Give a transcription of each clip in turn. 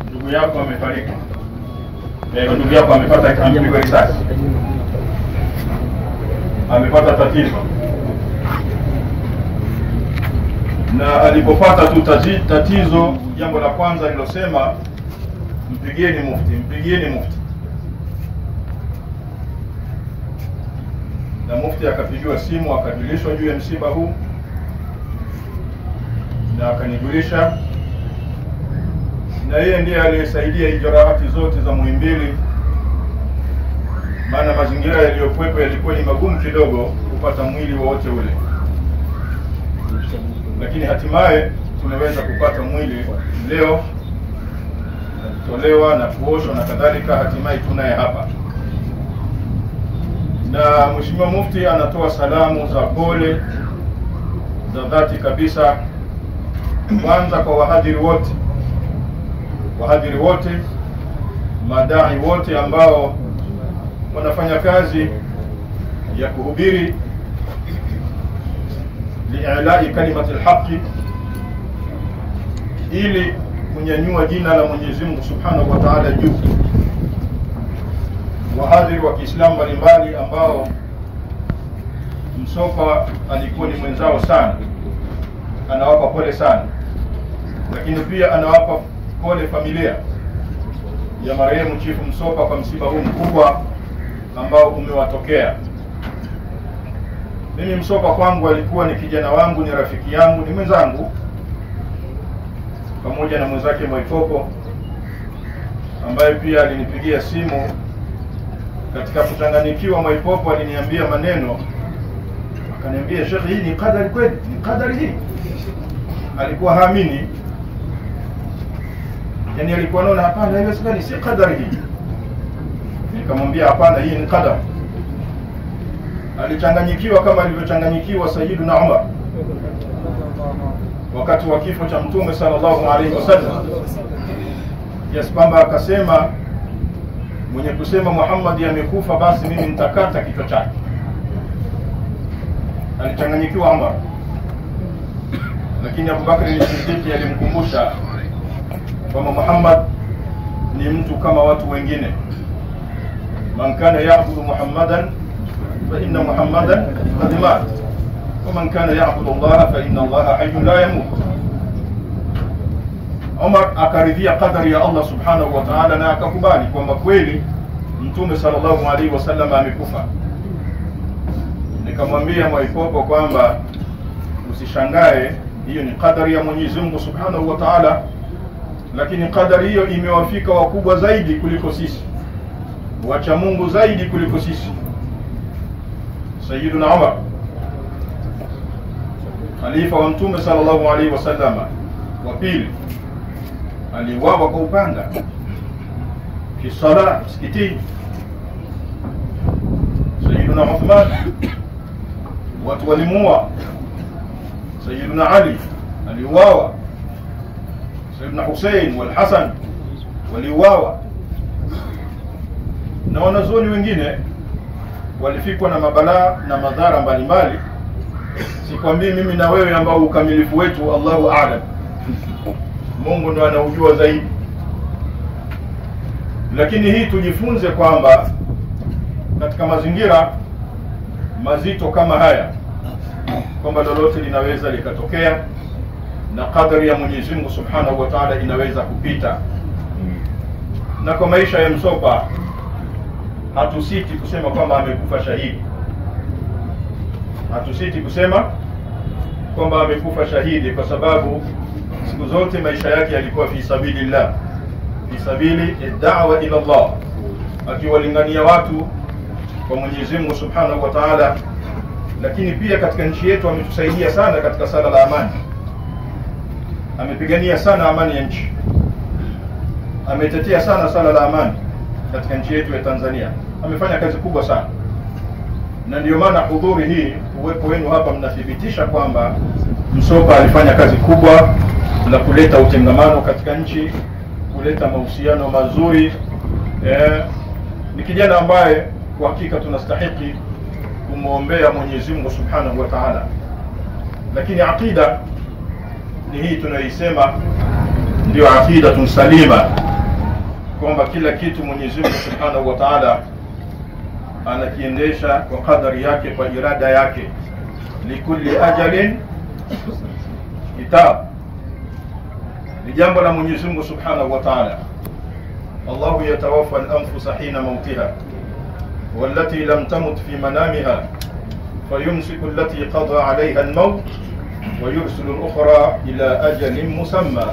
Ndugu yako amefariki. Ndugu yako amepata amepigwa risasi. Amepata tatizo. Na alipopata tu tatizo, jambo la kwanza alilosema, mpigieni mufti, mpigieni mufti. Na mufti akapigiwa simu, akajulishwa juu ya msiba huu na akanijulisha, na yeye ndiye aliyesaidia ijraati zote za Muhimbili, maana mazingira yaliyokuwepo yalikuwa ni magumu kidogo kupata mwili wote ule, lakini hatimaye tumeweza kupata mwili leo, kutolewa na kuoshwa na kadhalika, hatimaye tunaye hapa. Na Mheshimiwa Mufti anatoa salamu za pole za dhati kabisa, kwanza kwa wahadhiri wote, madai wote ambao wanafanya kazi ya kuhubiri li'ilai kalimati al-haqi, ili kunyanyua jina la Mwenyezi Mungu Subhanahu wa Ta'ala juu. Wahadhiri wa Kiislamu mbalimbali ambao Msopa alikuwa ni mwenzao sana, anawapa pole sana, lakini pia anawapa pole familia ya marehemu Chifu Msopa kwa msiba huu mkubwa ambao umewatokea. Mimi Msopa kwangu alikuwa ni kijana wangu, ni rafiki yangu, ni mwenzangu, pamoja na mwenzake Mwaipopo ambaye pia alinipigia simu. Katika kuchanganyikiwa, Mwaipopo aliniambia maneno, akaniambia, Sheikh, hii ni qadari kweli? Ni qadari hii? Alikuwa haamini, yani alikuwa anaona hapana, hiyo si qadari hii. Nikamwambia hapana, hii ni qadar. Alichanganyikiwa kama alivyochanganyikiwa Sayyiduna Umar wakati wa kifo cha Mtume sallallahu alaihi wasallam, yes, kwamba akasema, mwenye kusema Muhammad amekufa basi mimi nitakata kichwa chake. Alichanganyikiwa Umar, lakini Abu Bakr al-Siddiq alimkumbusha kwamba Muhammad ni mtu kama watu wengine. Man kana ya'budu Muhammadan fa inna Muhammadan qad mat, wa man kana ya'budu Allah fa inna Allah hayyun la yamut. Umar akaridhia qadari ya Allah Subhanahu wa Ta'ala na akakubali kwamba kweli Mtume sallallahu alaihi wasallam amekufa. Nikamwambia Mwaipopo kwamba usishangae, hiyo ni qadari ya Mwenyezi Mungu Subhanahu wa Ta'ala, lakini qadari hiyo imewafika wakubwa zaidi kuliko sisi, wacha Mungu zaidi kuliko sisi. Sayyiduna Umar, khalifa wa Mtume sallallahu alaihi wasallam wa pili, aliuawa kwa upanga fi sala msikitini. Sayyiduna Uthman watu walimuua. Sayyiduna Ali aliuawa. Sayyiduna Hussein wal Hasan waliuawa, na wanazuoni wengine walifikwa na mabalaa na madhara mbalimbali. Sikwambii mimi na wewe ambao ukamilifu wetu Allahu a'lam, Mungu ndo anaujua zaidi. Lakini hii tujifunze kwamba katika mazingira mazito kama haya, kwamba lolote linaweza likatokea na kadari ya Mwenyezi Mungu Subhanahu wa Ta'ala inaweza kupita. Na kwa maisha ya Msopa hatusiti kusema kwamba amekufa shahidi. Hatusiti kusema kwamba amekufa shahidi, kwa sababu siku zote maisha yake yalikuwa fi sabilillah, fi sabili ad-da'wa ila Allah, akiwalingania watu kwa Mwenyezi Mungu Subhanahu wa Ta'ala. Lakini pia katika nchi yetu ametusaidia sana katika sala la amani, amepigania sana amani ya nchi, ametetea sana sala la amani katika nchi yetu ya Tanzania. Amefanya kazi kubwa sana, na ndio maana hudhuri hii, uwepo wenu hapa, mnathibitisha kwamba Msopa alifanya kazi kubwa na kuleta utengamano katika nchi, kuleta mahusiano mazuri. Ni kijana ambaye kwa hakika tunastahili kumuombea Mwenyezi Mungu Subhanahu wa Ta'ala. Lakini aqida ni hii tunaisema ndio aqida tunsalima, kwamba kila kitu Mwenyezi Mungu Subhanahu wa Ta'ala anakiendesha kwa kadari yake, kwa irada yake. Likulli ajalin kitab, ni jambo la Mwenyezi Mungu Subhanahu wa Ta'ala. Allahu yatawaffa al-anfusa hina mautiha wallati lam tamut fi manamiha fayumsiku allati qada 'alayha al-maut wa yursilu al-ukhra ila ajalin musamma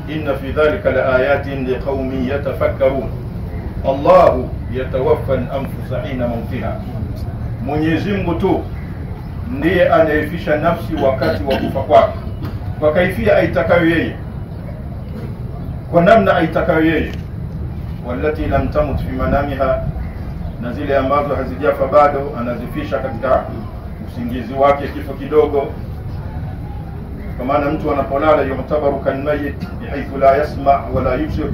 inna fi dhalika laayatin liqaumin yatafakkarun. Allahu yatawaffa al-anfusa hina mautiha, Mwenyezi Mungu tu ndiye anaifisha nafsi wakati wa kufa kwake, kwa kaifia aitakayo yeye, kwa namna aitakayo yeye. Wallati lam tamut fi manamiha, na zile ambazo hazijafa bado anazifisha katika usingizi wake, kifo kidogo. Kwa maana mtu anapolala yumtabaru kan mayit bihaythu la yasma wala yubsir,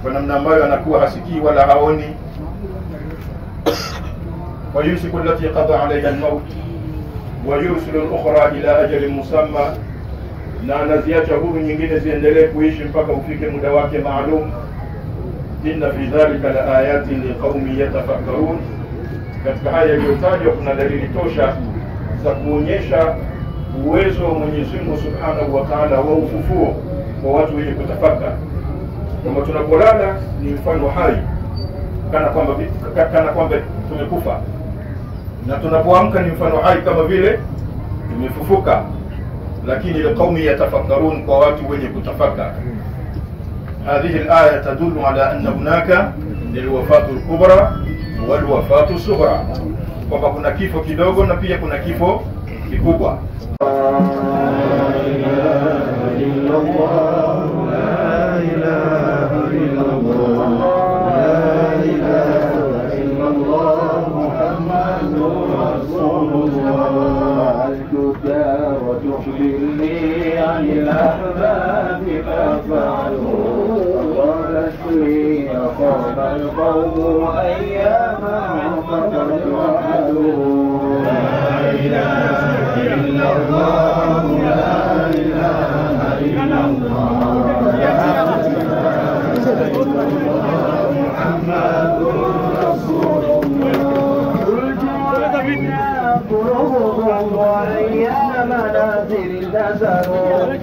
kwa namna ambayo anakuwa hasikii wala haoni. Wa yusiku allati qada 'alayha al-maut wa yursilu al-ukhra ila ajalin musamma, na anaziacha huru nyingine ziendelee kuishi mpaka ufike muda wake maalum. Inna fi dhalika la ayatin liqaumin yatafakkarun. Katika haya yaliyotajwa kuna dalili tosha za kuonyesha uwezo wa Mwenyezi Mungu Subhanahu wa Ta'ala wa ufufuo kwa watu wenye kutafakari. Kama tunapolala ni mfano hai, kana kwamba tumekufa, na tunapoamka ni mfano hai kama vile tumefufuka. Lakini liqaumin yatafakkarun, kwa watu wenye kutafakari. هذه الآية تدل على أن هناك الوفاة الكبرى والوفاة الصغرى، kwamba kuna kifo kidogo na pia kuna kifo kikubwa. قام القوم أياما فقد وعدوا لا إله إلا الله لا إله إلا الله محمد رسول الله قلوبهم وأيام نازل نزلوا